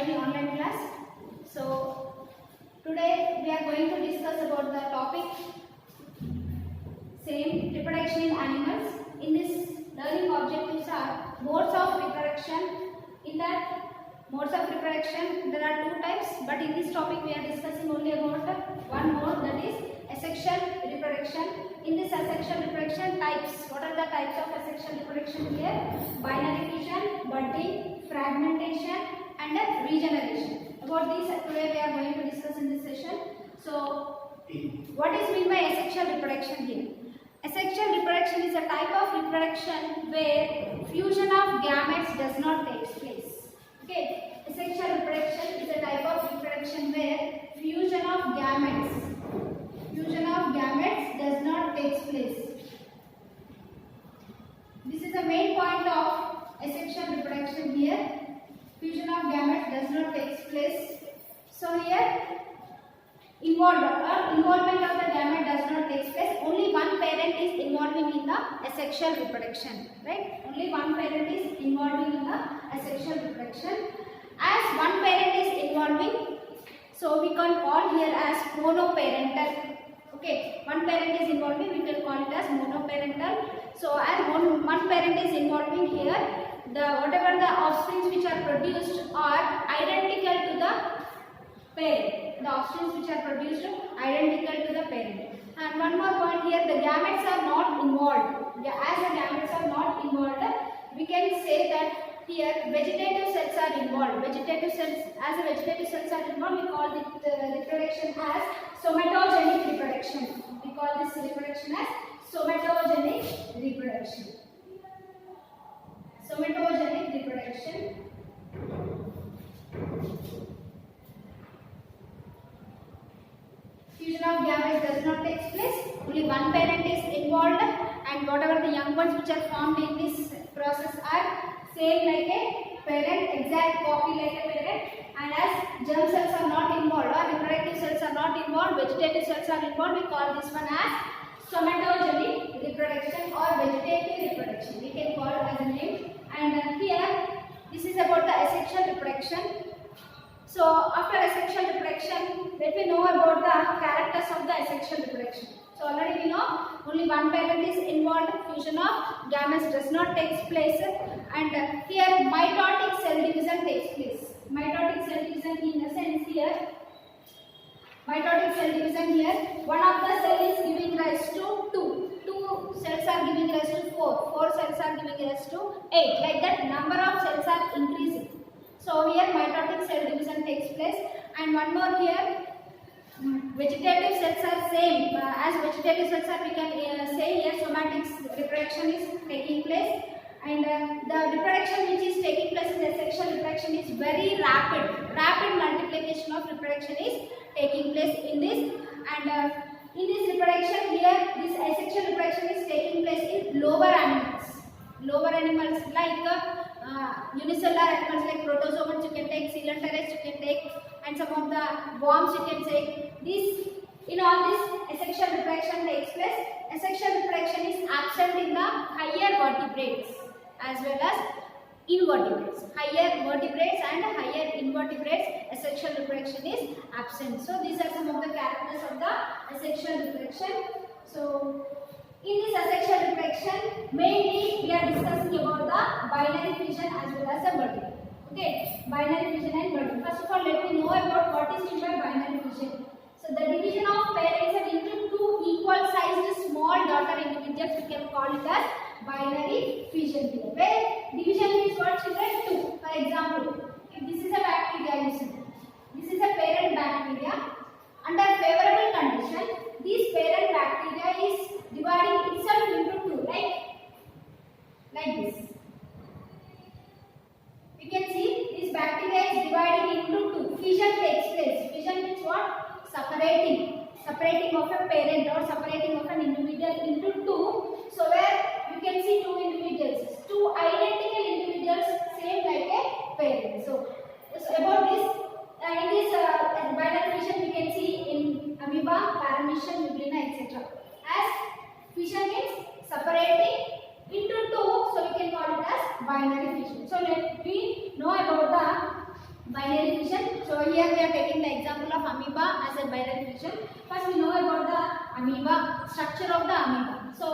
joining online class. So today we are going to discuss about the topic same reproduction in animals. In this learning objectives are modes of reproduction. In that modes of reproduction there are two types, but in this topic we are discussing only about one mode, that is asexual reproduction. In this asexual reproduction types, what are the types of asexual reproduction here? Binary fission, budding, fragmentation and regeneration. About these today we are going to discuss in this session. So what is meant by asexual reproduction here? Asexual reproduction is a type of reproduction where fusion of gametes does not take place. Okay, asexual reproduction is a type of reproduction where fusion of gametes does not take place. This is the main point of asexual reproduction here. Fusion of gametes does not take place. So here involvement of the gamete does not take place. Only one parent is involving in the asexual reproduction, right? Only one parent is involving in the asexual reproduction. As one parent is involving, so we can call here as monoparental. Okay, one parent is involving, we can call it as monoparental. So as one parent is involving here, whatever the offsprings which are produced are identical to the parent. The offsprings which are produced are identical to the parent. And one more point here, the gametes are not involved. As the gametes are not involved, we can say that here vegetative cells are involved. Vegetative cells, as the vegetative cells are involved, we call the reproduction as somatogenic reproduction. We call this reproduction as somatogenic reproduction. Somatogenic reproduction. Fusion of gametes does not take place. Only one parent is involved, and whatever the young ones which are formed in this process are same like a parent, exact copy like a parent. And as germ cells are not involved or reproductive cells are not involved, vegetative cells are involved, we call this one as somatogenic reproduction or vegetative reproduction. We can call it as a name. And here this is about the asexual reproduction. So after asexual reproduction, let me know about the characters of the asexual reproduction. So already we know only one parent is involved, fusion of gametes does not take place, and here mitotic cell division takes place. Mitotic cell division in the sense here, mitotic cell division here, one of the cell is giving rise to 2 cells are giving rise to 4 cells are giving rise to 8, like that number of cells are increasing. So here mitotic cell division takes place. And one more here, vegetative cells are same. As vegetative cells are, we can say here somatic reproduction is taking place. And the reproduction which is taking place in the asexual reproduction is very rapid. Rapid multiplication of reproduction is taking place in this. And in this reproduction here, this asexual reproduction is taking place in lower animals. Lower animals like unicellular animals like protozoans you can take, coelenterus you can take, and some of the worms you can take. This, in all this asexual reproduction takes place. Asexual reproduction is absent in the higher vertebrates as well as invertebrates. Higher vertebrates and higher invertebrates, asexual reproduction is absent. So these are some of the characters of the asexual reproduction. So in this asexual reproduction, mainly we are discussing about the binary fission as well as the budding. Okay, binary fission and budding. First of all, let me know about what is meant by binary fission. So the division of parents into 2 equal-sized small daughter individuals, we can call it as binary fission here. Where division means what, children? 2. For example, if this is a bacteria, listen. This is a parent bacteria. Under favorable condition, this parent bacteria is dividing itself into 2, like this. We can see this bacteria is dividing into 2. Fission takes place. Fission means what? Separating of a parent or separating of an individual into 2. So where you can see 2 individuals, 2 identical individuals, same like a parent. So about this, in this binary fission we can see in amoeba, paramecium, euglena, etc. As fission means separating into 2, so we can call it as binary fission. So let me know about the binary fission. So here we are taking the example of amoeba as a binary fission. First we know about the amoeba, structure of the amoeba. So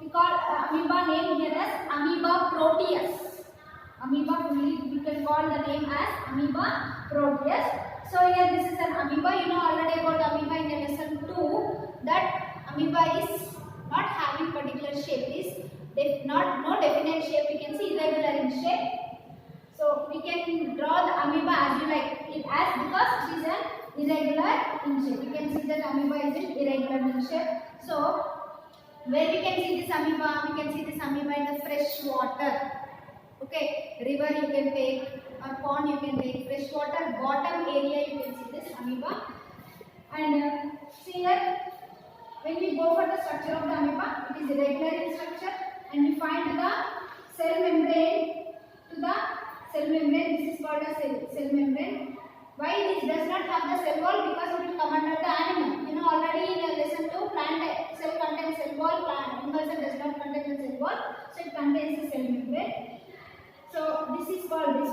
we call amoeba name here as amoeba proteus. Amoeba we can call the name as amoeba proteus. So here this is an amoeba. You know already about amoeba in the lesson 2 that amoeba is not having particular shape. Is no definite shape. We can see irregular in shape. So we can draw the amoeba as you like it as because it is an irregular in shape. We can see that amoeba is irregular in shape. So where we can see this amoeba? We can see this amoeba in the fresh water. Okay, river you can take or pond you can take. Fresh water bottom area you can see this amoeba. And see here when we go for the structure of the amoeba, it is irregular in structure, and we find the cell membrane to the cell membrane. This is called a cell membrane. Why this does not have the cell wall? Because it will come under the animal. You know already in lesson 2 plant cell contains cell wall, plant animal cell does not contain the cell wall, so it contains the cell membrane. So this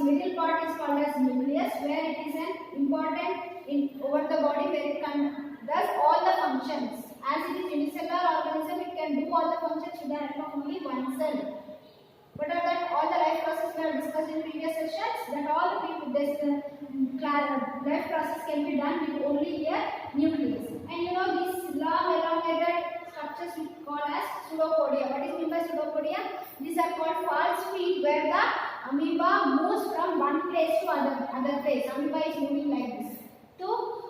middle part is called as nucleus, where it is an important over the body where it does all the functions. As it is unicellular organism, it can do all the functions with the help of only one cell. What are that? All the life process we have discussed in previous sessions. That all the life process can be done with only a nucleus. And you know these long elongated structures we call as pseudopodia. What is meant by pseudopodia? These are called false feet, where the amoeba moves from one place to other place. Amoeba is moving like this to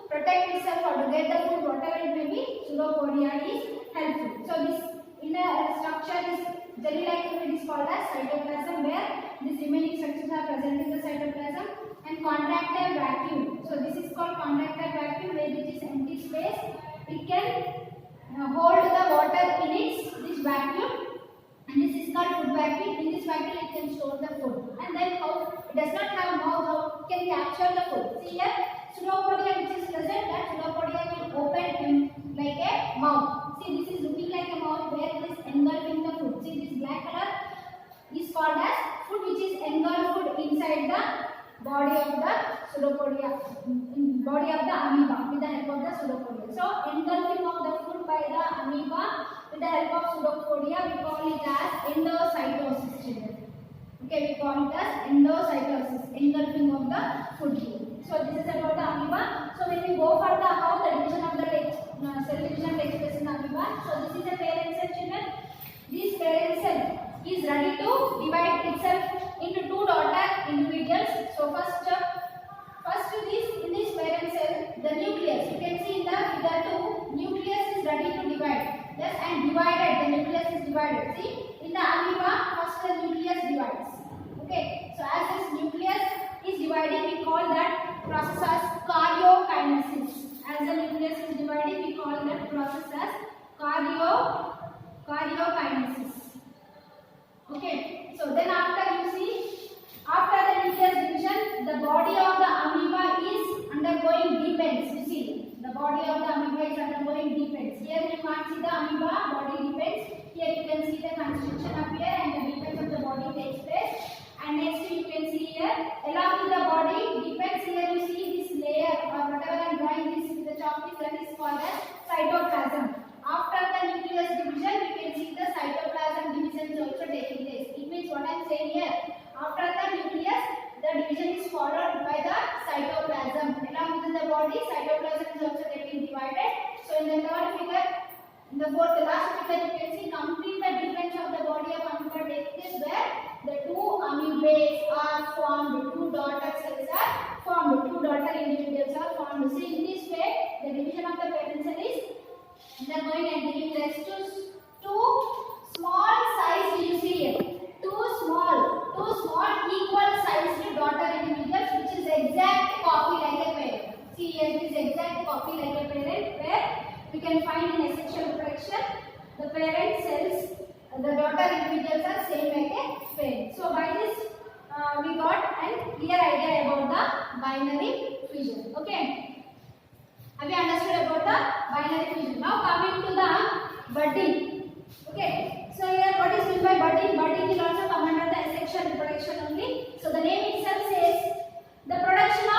protect itself or to get the food, whatever it may be. Pseudopodia is helpful. So this inner structure is jelly-like fluid is called as cytoplasm, where these remaining structures are present in the cytoplasm. And contractile vacuum. So this is called contractile vacuum, where it is empty space. It can hold the water in this vacuum, and this is called food vacuum. In this vacuum it can store the food. And then how it does not have mouth, how it can capture the food. See here pseudopodia which is present, that pseudopodia will open like a mouth. See this is looking like a mouth where it is engulfing the food. See this black color is called as food, which is engulfed inside the body of the pseudopodia, body of the amoeba with the help of the pseudopodia. So engulfing of the food by the amoeba with the help of pseudopodia, we call it as endocytosis, children. Okay, we call it as endocytosis, engulfing of the food. So this is about the amoeba. So when we go for the how the division of the cell division takes place in the amoeba. So this is a parent cell, children. This parent cell is ready to divide itself into two daughter individuals. So first in this parent cell, the nucleus. You can see in the figure 2, nucleus is ready to divide. Yes, and divided. The nucleus is divided. See, in the amoeba, first the nucleus divides. Okay, so as this nucleus is dividing, we call that process as karyokinesis. As the nucleus is dividing, we call that process as karyokinesis. Okay, so then after you see, after the nucleus division, the body of the amoeba is undergoing depends. You see, the body of the amoeba is undergoing depends. Here you can't see the amoeba body depends. Here you can see the constriction appear and the depends of the body takes place. And next you can see here, along with the body depends, here you see this layer or whatever I am drawing this with the chalk piece, that is called as cytoplasm. After the nucleus division, you can see the cytoplasm division is also taking place. It means what I am saying here, after the nucleus, the division is followed by the cytoplasm. Along with the body, cytoplasm is also getting divided. So in the third figure, in the fourth, the last figure, you can see complete the difference of the body of amoeba takes place, where the two amoebae are formed, two daughter cells are formed, two daughter individuals are formed. See, in this way, the division of the parent cell is undergoing and giving rise to two small size. You see here, two small equal sized daughter individuals, which is exact copy like a parent. See here, this is exact copy like a parent, where we can find in asexual reproduction the parent cells, the daughter individuals are same like a parent. So by this we got a clear idea about the binary fission. Okay, have you understood about the binary fission? Now coming to the budding. Okay, so here what is meant by budding? Budding will also come under the asexual reproduction only. So the name itself says the production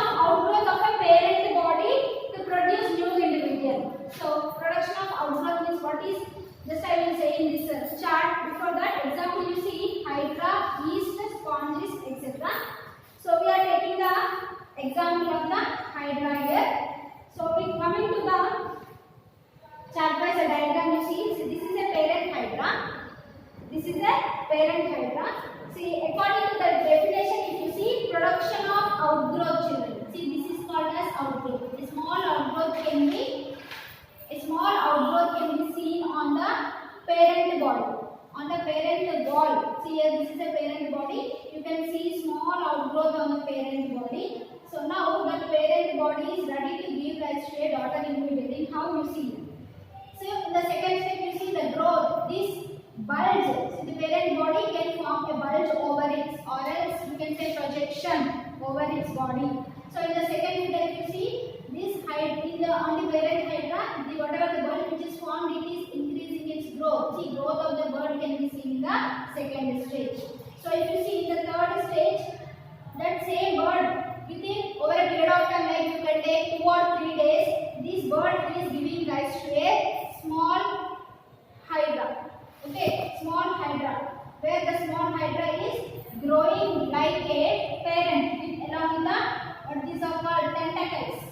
over its body. So in the second figure, if you see this height in the on the parent hydra, the whatever the bird which is formed, it is increasing its growth. See, growth of the bird can be seen in the second stage. So if you see in the third stage, that same bird within over a period of time, like you can take 2 or 3 days, this bird is giving rise to a small hydra. Okay, small hydra, where the small hydra is growing like a parent with along with the what these are called tentacles.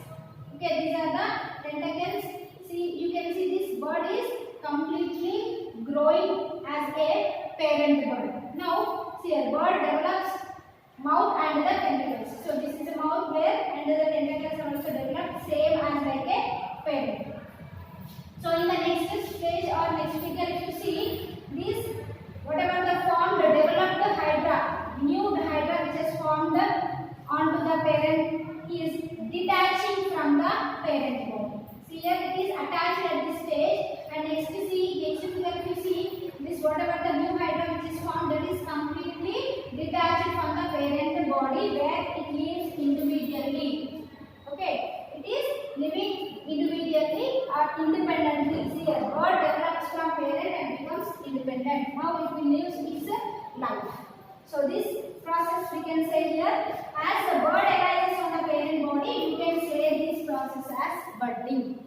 Okay, these are the tentacles. See, you can see this bird is completely growing as a parent bird. Now, see, a bird develops mouth and the tentacles. So this is a mouth where and the tentacles are also developed same as like a parent. So in the next stage or next figure, if you see this, whatever the formed developed hydra, new hydra which is formed onto the parent is detaching from the parent body. See here it is attached at this stage, and next figure if you see this, whatever the new hydra which is formed, that is completely detached from the parent body where it lives individually. Okay, it is living individually or independently. See here, bird develops from parent and becomes independent. Now it will live its life. So this process we can say here, as the bird arises from the parent body, you can say this process as budding.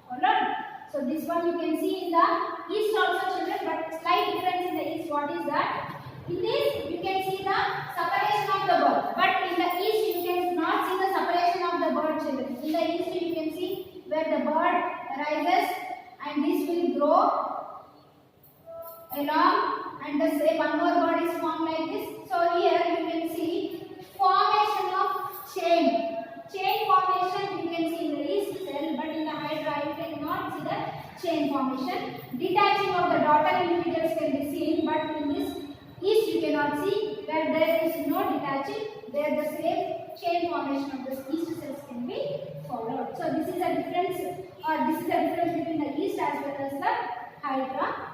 Alright. So this one you can see in the east also, children, but slight difference in the east. What is that? In this you can see the separation of the bird, but in the east you can not see the separation of the bird, children. In the east you can see where the bird arises and this will grow along, and the same one more bird is formed like this. So here you can see formation of chain. Chain formation you can see in the east cell, but in the hydra you cannot see the chain formation. Detaching of the daughter individuals can be seen, but in this east you cannot see, where there is no detaching, there the same chain formation of the east cells can be followed. So this is a difference, between the east as well as the hydra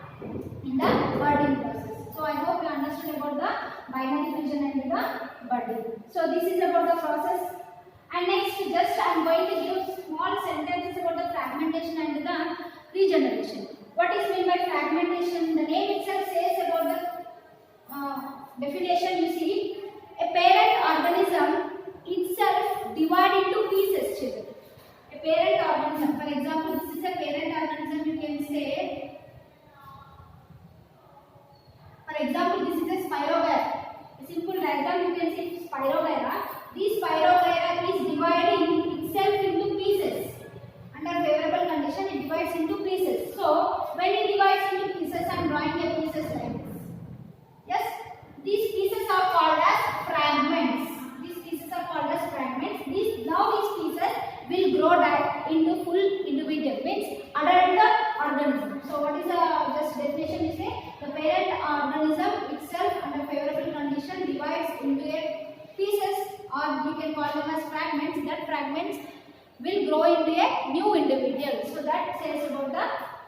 in the budding process. So I hope you understood about the binary fission and the budding. So this is about the process. And next, just I am going to give small sentences about the fragmentation and the regeneration. What is meant by fragmentation? The name itself says about the definition. You see, a parent organism itself divided into pieces, children. A parent organism, for example, this is a parent organism, you can say. For example, this is a Spirogyra. A simple diagram, you can see Spirogyra. This Spirogyra is dividing itself into pieces. Under favorable condition, it divides into pieces. So, when it divides into pieces, I am drawing the pieces like this. Yes, these pieces are called as fragments. These pieces are called as fragments. Now these pieces will grow into full individual, means adult organism. So, what is the just definition? We say the parent organism itself under favorable condition divides into pieces, or you can call them as fragments. That fragments will grow into a new individual. So that says about the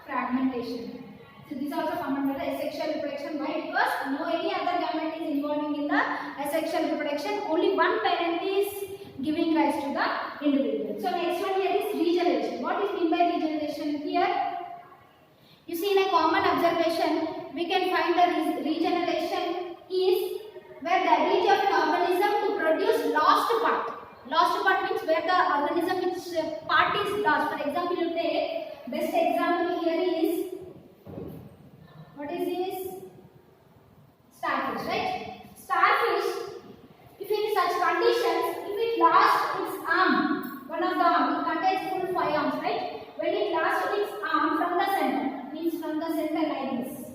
fragmentation. So this also comes under the asexual reproduction. Why? Because no any other gamete is involving in the asexual reproduction. Only one parent is giving rise to the individual. So next one here is regeneration. What is meant by regeneration? Here you see in a common observation we can find the regeneration is where the ability of an organism to produce lost part. Lost part means where the organism which part is lost. For example, you take best example here is, what is this? Starfish, right? Starfish, if in such conditions, if it lost its arm, one of the arm, it contains full 5 arms, right? When it lost its arm from the center, means from the center like this.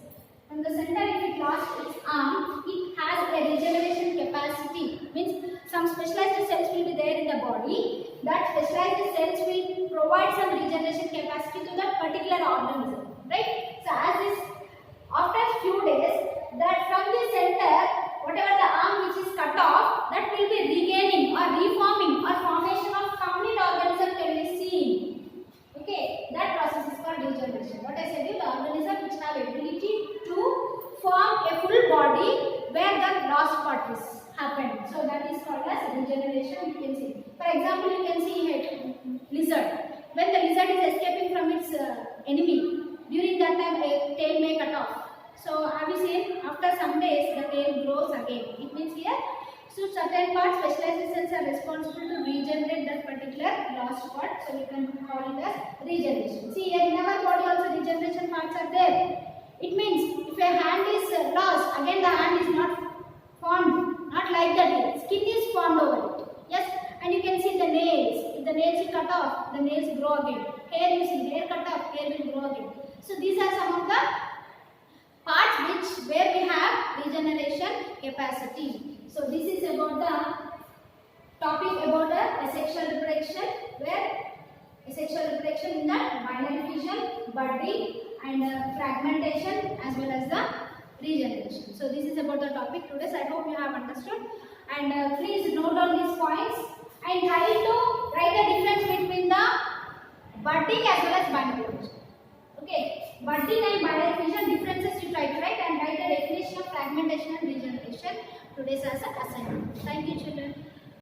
From the center, if it lost its arm, it has a regeneration capacity. Means some specialized cells will be there in the body. That specialized cells will provide some regeneration capacity to that particular organism, right? So as this, after a few days, that from the center, whatever the arm which is cut off, that will be regaining or reforming, or formation of complete organism can be seen. Okay, that process is called regeneration. What I said, the organism which have ability to form a full body where the lost part is happened. So that is called as regeneration you can see. For example, you can see here lizard. When the lizard is escaping from its enemy, during that time a tail may cut off. So have you seen, after some days the tail grows again. It means here, so certain parts, specialized cells are responsible to regenerate that particular lost part. So we can call it as regeneration. See here in our body also regeneration parts are there. It means if a hand is lost, again the hand is not formed, not like that here. Skin is formed over it. Yes, and you can see the nails. If the nails is cut off, the nails grow again. Hair you see, hair cut off, hair will grow again. So these are some of the parts where we have regeneration capacity. So this is about the topic about the asexual reproduction, where asexual reproduction in the binary fission, budding and fragmentation as well as the regeneration. So this is about the topic today. So I hope you have understood, and please note down these points and try to write the difference between the budding as well as binary fission. Okay, budding and binary fission differences you try to write, and write the definition of fragmentation and regeneration today's as an assignment. Thank you, children.